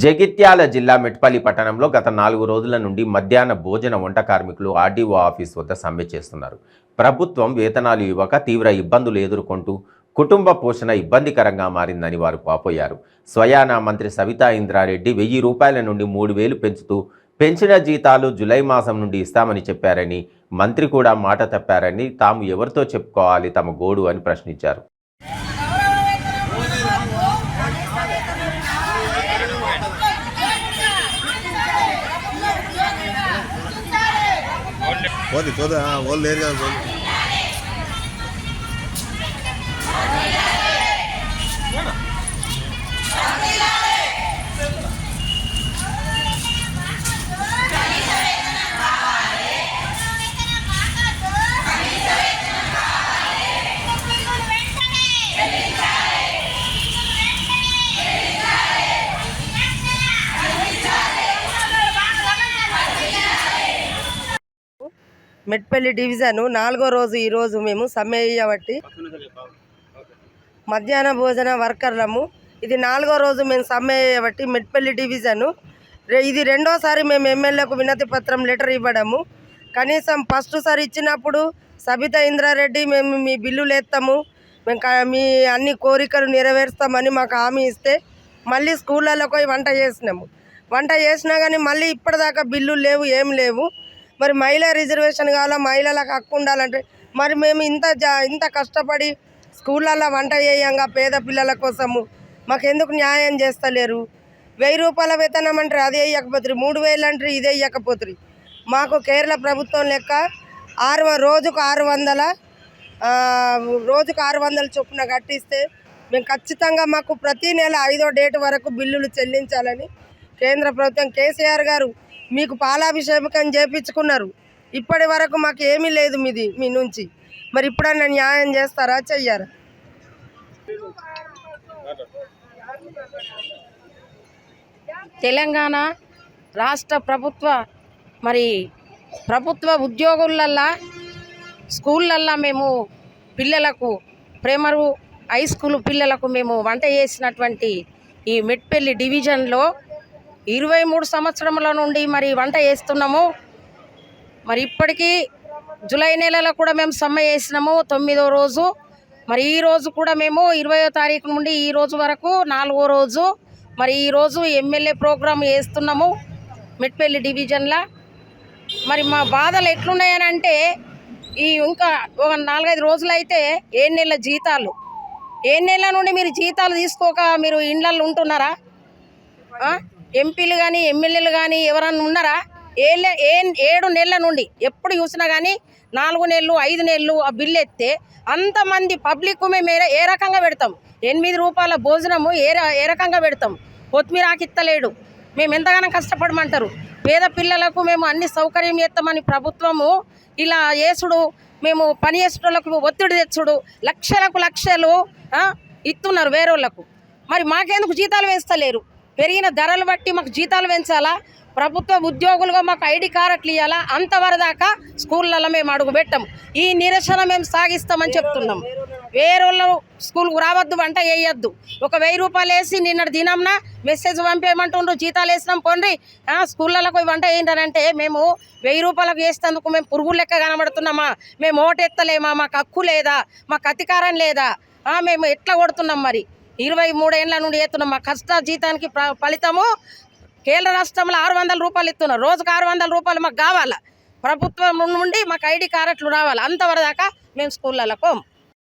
జగిత్యాల జిల్లా మెట్పల్లి పట్టణంలో గత 4 రోజుల నుండి మధ్యాహ్న భోజన వంట కార్మికులు ఆర్డీఓ ఆఫీస్ వద్ద సమ్మె చేస్తున్నారు. ప్రభుత్వం వేతనాలు ఇవ్వక తీవ్ర ఇబ్బందులు ఎదుర్కొంటూ కుటుంబ పోషణ ఇబ్బందికరంగా మారిందని వారు వాపోయారు. స్వయానా మంత్రి సబితా ఇంద్రారెడ్డి 1000 రూపాయల నుండి 3000 పెంచుతూ పెంచిన జీతాలు జూలై మాసం నుండి ఇస్తామని చెప్పారని, మంత్రి కూడా మాట తప్పారని, తాము ఎవరితో చెప్పుకోవాలి తమ గోడు అని ప్రశ్నించారు. మెట్పల్లి డివిజన్ 4వ రోజు ఈరోజు మేము సమ్మె చేయబట్టి మధ్యాహ్న భోజన వర్కర్లము. ఇది 4వ రోజు మేము సమ్మె చేయబట్టి మెట్పల్లి డివిజను ఇది రెండోసారి మేము ఎమ్మెల్యేకు వినతి పత్రం లెటర్ ఇవ్వడము. కనీసం ఫస్ట్ సారి ఇచ్చినప్పుడు సబితా ఇంద్రారెడ్డి మేము మీ బిల్లులు ఎత్తాము, మేము మీ అన్ని కోరికలు నెరవేరుస్తామని మాకు హామీ ఇస్తే మళ్ళీ స్కూళ్ళలో పోయి వంట చేసినా కానీ మళ్ళీ ఇప్పటిదాకా బిల్లులు లేవు, ఏం లేవు. మరి మహిళా రిజర్వేషన్ కావాలా, మహిళలకు హక్కు ఉండాలంటే మరి మేము ఇంత కష్టపడి స్కూళ్ళల్లో వంట చేయంగా పేద పిల్లల కోసము మాకెందుకు న్యాయం చేస్తలేరు? 1000 రూపాయల వేతనం అంటే అదే ఇవ్వకపోతుంది, 3000 అంటే ఇదే ఇవ్వకపోతుంది. మాకు కేరళ ప్రభుత్వం లెక్క రోజుకు 600 చొప్పున కట్టిస్తే మేము ఖచ్చితంగా మాకు ప్రతి నెల 5వ డేట్ వరకు బిల్లులు చెల్లించాలని కేంద్ర ప్రభుత్వం కేసీఆర్ గారు మీకు పాలాభిషేకం చేయించుకున్నారు. ఇప్పటి వరకు మాకు ఏమీ లేదు మీ నుంచి. మరి ఇప్పుడన్నా న్యాయం చేస్తారా, చెయ్యారా? తెలంగాణ రాష్ట్ర ప్రభుత్వ ఉద్యోగులల్లా స్కూళ్ళల్లో మేము పిల్లలకు ప్రైమరీ హై స్కూల్ పిల్లలకు మేము వంట చేసినటువంటి ఈ మెట్పల్లి డివిజన్లో 23 సంవత్సరముల నుండి మరి వంట చేస్తున్నాము. మరి ఇప్పటికీ జూలై నెలలో కూడా మేము సమ్మె చేసినాము 9వ రోజు. మరి ఈ రోజు కూడా మేము 20వ తారీఖు నుండి ఈ రోజు వరకు 4వ రోజు. మరి ఈరోజు ఎమ్మెల్యే ప్రోగ్రాం చేస్తున్నాము మెట్పల్లి డివిజన్లో. మరి మా బాధలు ఎట్లున్నాయని అంటే ఇంకా ఒక 4-5 రోజులు అయితే 7 నెలల జీతాలు, 7 నెలల నుండి మీరు జీతాలు తీసుకోక మీరు ఇండ్లలో ఉంటున్నారా? ఎంపీలు కానీ ఎమ్మెల్యేలు కానీ ఎవరన్నా ఉన్నారా? 7 నెలల నుండి ఎప్పుడు చూసినా కానీ 4 నెలలు 5 నెలలు ఆ బిల్లు ఎత్తే అంతమంది పబ్లిక్ మేము ఏ రకంగా పెడతాం? 8 రూపాయల భోజనము ఏ రకంగా పెడతాం? కొత్తిమీర ఆకిత్తలేడు. మేము ఎంతగానో కష్టపడమంటారు. పేద పిల్లలకు మేము అన్ని సౌకర్యం చేస్తామని ప్రభుత్వము ఇలా చేసుడు, మేము పని చేసేటోళ్ళకు ఒత్తిడి తెచ్చుడు, లక్షలు ఇస్తున్నారు వేరేళ్ళకు. మరి మాకెందుకు జీతాలు వేస్తలేరు? పెరిగిన ధరలు బట్టి మాకు జీతాలు పెంచాలా? ప్రభుత్వ ఉద్యోగులుగా మాకు ఐడి కార్డులు ఇవ్వాలా? అంతవరదాకా స్కూళ్ళల్లో మేము అడుగు పెట్టాము. ఈ నిరసన మేము సాగిస్తామని చెప్తున్నాం. వేరేళ్ళు స్కూల్కు రావద్దు, వంట వేయొద్దు. ఒక 1000 రూపాయలు వేసి నిన్నటి దినంన మెసేజ్ పంపేయమంటుండ్రు, జీతాలు వేసినాం పోండి స్కూళ్ళలో పోయి వంట వేయంటారంటే మేము 1000 రూపాయలకు వేసేందుకు మేము పురుగులు లెక్క కనబడుతున్నామా? మేము ఓటెత్తలేమా? మాకు హక్కు లేదా? మాకు అధికారం లేదా? మేము ఎట్లా కొడుతున్నాం? మరి 23 ఏళ్ళ నుండి వేస్తున్నాం. మా కష్ట జీతానికి ఫలితము కేరళ రాష్ట్రంలో 600 రూపాయలు ఇస్తున్నారు. రోజుకు 600 రూపాయలు మాకు కావాలా? ప్రభుత్వం నుండి మాకు ఐడి కార్డులు రావాలి. అంతవరదాకా మేము స్కూళ్ళలో పోము.